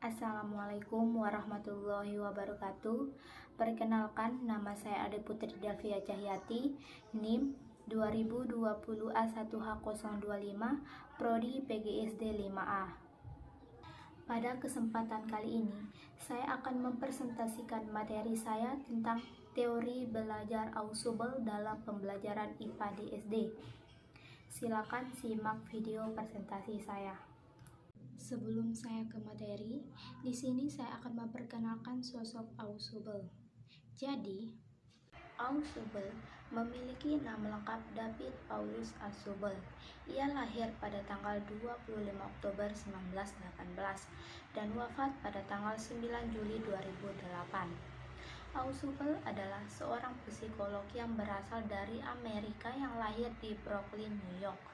Assalamualaikum warahmatullahi wabarakatuh. Perkenalkan, nama saya Ade Putri Delvia Cahyati, NIM 2020A1H025, Prodi PGSD 5A. Pada kesempatan kali ini, saya akan mempresentasikan materi saya tentang teori belajar Ausubel dalam pembelajaran IPA di SD. Silakan simak video presentasi saya. Sebelum saya ke materi, di sini saya akan memperkenalkan sosok Ausubel. Jadi, Ausubel memiliki nama lengkap David Paulus Ausubel. Ia lahir pada tanggal 25 Oktober 1918 dan wafat pada tanggal 9 Juli 2008. Ausubel adalah seorang psikolog yang berasal dari Amerika yang lahir di Brooklyn, New York.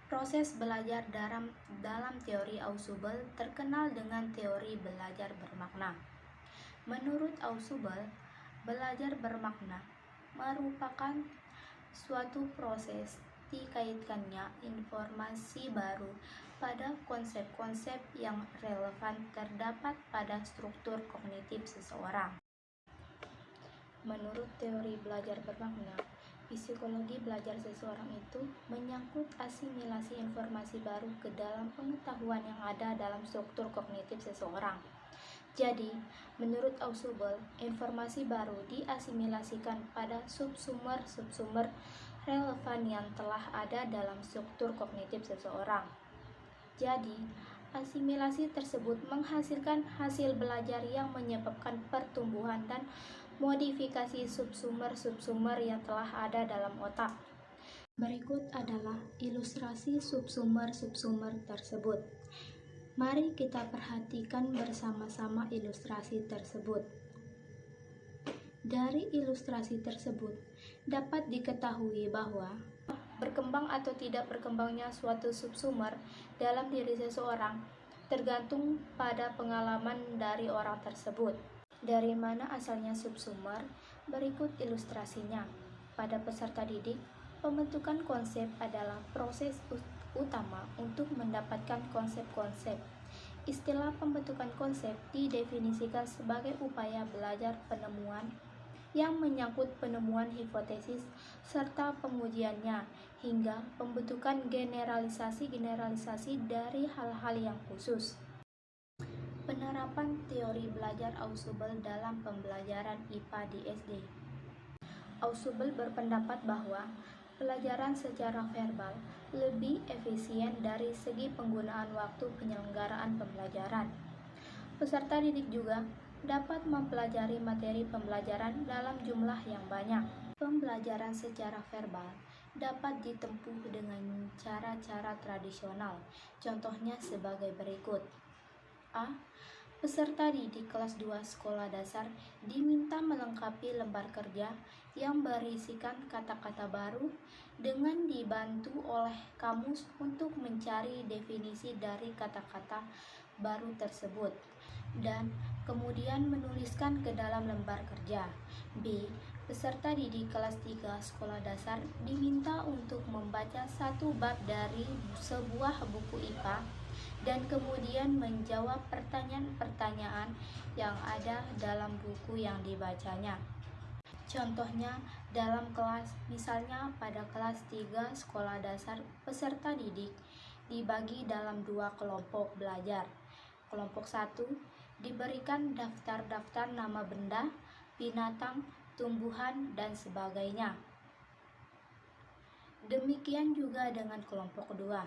Proses belajar dalam teori Ausubel terkenal dengan teori belajar bermakna. Menurut Ausubel, belajar bermakna merupakan suatu proses dikaitkannya informasi baru pada konsep-konsep yang relevan terdapat pada struktur kognitif seseorang. Menurut teori belajar bermakna, psikologi belajar seseorang itu menyangkut asimilasi informasi baru ke dalam pengetahuan yang ada dalam struktur kognitif seseorang. Jadi, menurut Ausubel, informasi baru diasimilasikan pada subsumer relevan yang telah ada dalam struktur kognitif seseorang. Jadi, asimilasi tersebut menghasilkan hasil belajar yang menyebabkan pertumbuhan dan modifikasi subsumer yang telah ada dalam otak. Berikut adalah ilustrasi subsumer tersebut. Mari kita perhatikan bersama-sama ilustrasi tersebut. Dari ilustrasi tersebut dapat diketahui bahwa berkembang atau tidak berkembangnya suatu subsumer dalam diri seseorang tergantung pada pengalaman dari orang tersebut. Dari mana asalnya subsumer? Berikut ilustrasinya. Pada peserta didik, pembentukan konsep adalah proses utama untuk mendapatkan konsep-konsep. Istilah pembentukan konsep didefinisikan sebagai upaya belajar penemuan yang menyangkut penemuan hipotesis serta pengujiannya hingga pembentukan generalisasi dari hal-hal yang khusus. Penerapan teori belajar Ausubel dalam pembelajaran IPA di SD. Ausubel berpendapat bahwa pelajaran secara verbal lebih efisien dari segi penggunaan waktu penyelenggaraan pembelajaran. Peserta didik juga dapat mempelajari materi pembelajaran dalam jumlah yang banyak. Pembelajaran secara verbal dapat ditempuh dengan cara-cara tradisional. Contohnya sebagai berikut. A. Peserta didik kelas 2 sekolah dasar diminta melengkapi lembar kerja yang berisikan kata-kata baru dengan dibantu oleh kamus untuk mencari definisi dari kata-kata baru tersebut dan kemudian menuliskan ke dalam lembar kerja. B. Peserta didik kelas 3 sekolah dasar diminta untuk membaca satu bab dari sebuah buku IPA dan kemudian menjawab pertanyaan-pertanyaan yang ada dalam buku yang dibacanya. Contohnya dalam kelas, misalnya pada kelas 3 sekolah dasar, peserta didik dibagi dalam 2 kelompok belajar. Kelompok 1 diberikan daftar-daftar nama benda, binatang, tumbuhan, dan sebagainya. Demikian juga dengan kelompok kedua.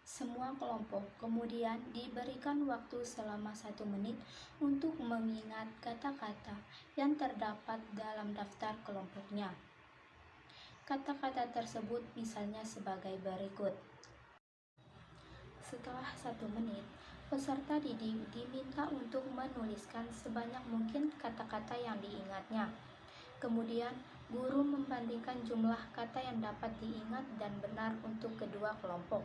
Semua kelompok kemudian diberikan waktu selama 1 menit untuk mengingat kata-kata yang terdapat dalam daftar kelompoknya. Kata-kata tersebut misalnya sebagai berikut. Setelah 1 menit, peserta didik diminta untuk menuliskan sebanyak mungkin kata-kata yang diingatnya. Kemudian, guru membandingkan jumlah kata yang dapat diingat dan benar untuk kedua kelompok.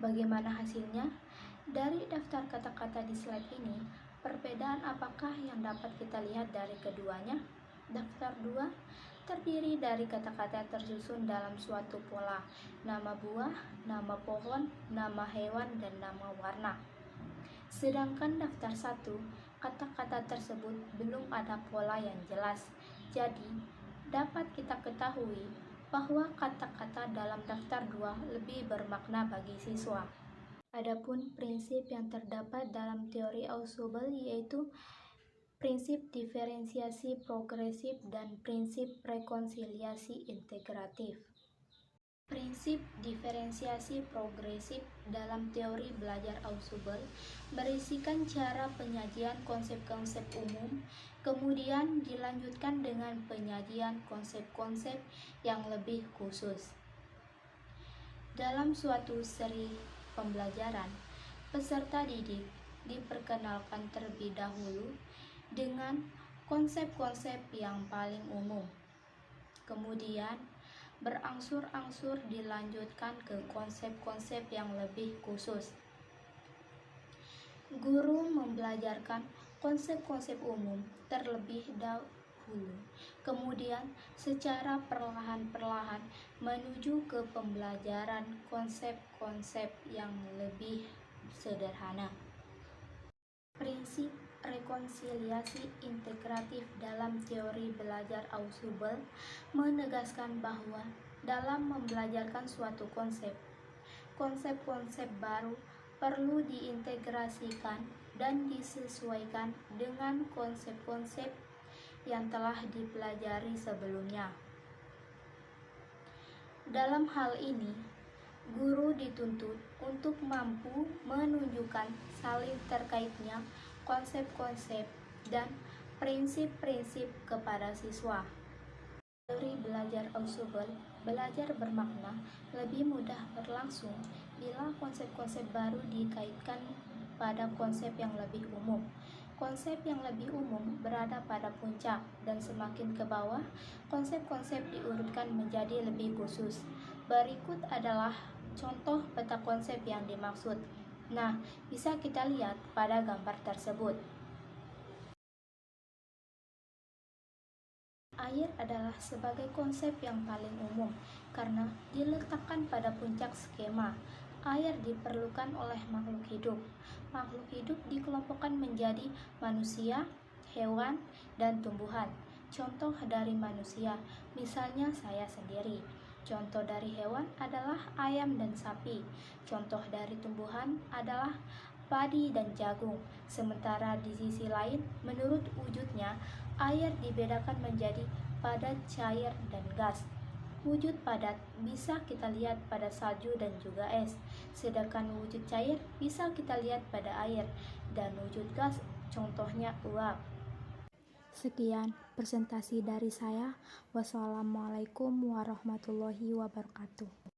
Bagaimana hasilnya? Dari daftar kata-kata di slide ini, perbedaan apakah yang dapat kita lihat dari keduanya? Daftar 2 terdiri dari kata-kata tersusun dalam suatu pola: nama buah, nama pohon, nama hewan, dan nama warna. Sedangkan daftar 1, kata-kata tersebut belum ada pola yang jelas. Jadi, dapat kita ketahui bahwa kata-kata dalam daftar 2 lebih bermakna bagi siswa. Adapun prinsip yang terdapat dalam teori Ausubel yaitu prinsip diferensiasi progresif dan prinsip rekonsiliasi integratif. Prinsip diferensiasi progresif dalam teori belajar Ausubel berisikan cara penyajian konsep-konsep umum, kemudian dilanjutkan dengan penyajian konsep-konsep yang lebih khusus. Dalam suatu seri pembelajaran, peserta didik diperkenalkan terlebih dahulu dengan konsep-konsep yang paling umum. Kemudian, berangsur-angsur dilanjutkan ke konsep-konsep yang lebih khusus. Guru membelajarkan konsep-konsep umum terlebih dahulu, kemudian secara perlahan-perlahan menuju ke pembelajaran konsep-konsep yang lebih sederhana. Prinsip rekonsiliasi integratif dalam teori belajar Ausubel menegaskan bahwa dalam membelajarkan suatu konsep, konsep-konsep baru perlu diintegrasikan dan disesuaikan dengan konsep-konsep yang telah dipelajari sebelumnya. Dalam hal ini, guru dituntut untuk mampu menunjukkan saling terkaitnya konsep-konsep dan prinsip-prinsip kepada siswa. Teori belajar Ausubel belajar bermakna lebih mudah berlangsung bila konsep-konsep baru dikaitkan pada konsep yang lebih umum. Konsep yang lebih umum berada pada puncak dan semakin ke bawah, konsep-konsep diurutkan menjadi lebih khusus. Berikut adalah contoh peta konsep yang dimaksud. Nah, bisa kita lihat pada gambar tersebut. Air adalah sebagai konsep yang paling umum karena diletakkan pada puncak skema. Air diperlukan oleh makhluk hidup. Makhluk hidup dikelompokkan menjadi manusia, hewan, dan tumbuhan. Contoh dari manusia, misalnya saya sendiri. Contoh dari hewan adalah ayam dan sapi. Contoh dari tumbuhan adalah padi dan jagung. Sementara di sisi lain, menurut wujudnya, air dibedakan menjadi padat, cair, dan gas. Wujud padat bisa kita lihat pada salju dan juga es, sedangkan wujud cair bisa kita lihat pada air, dan wujud gas contohnya uap. Sekian presentasi dari saya. Wassalamualaikum warahmatullahi wabarakatuh.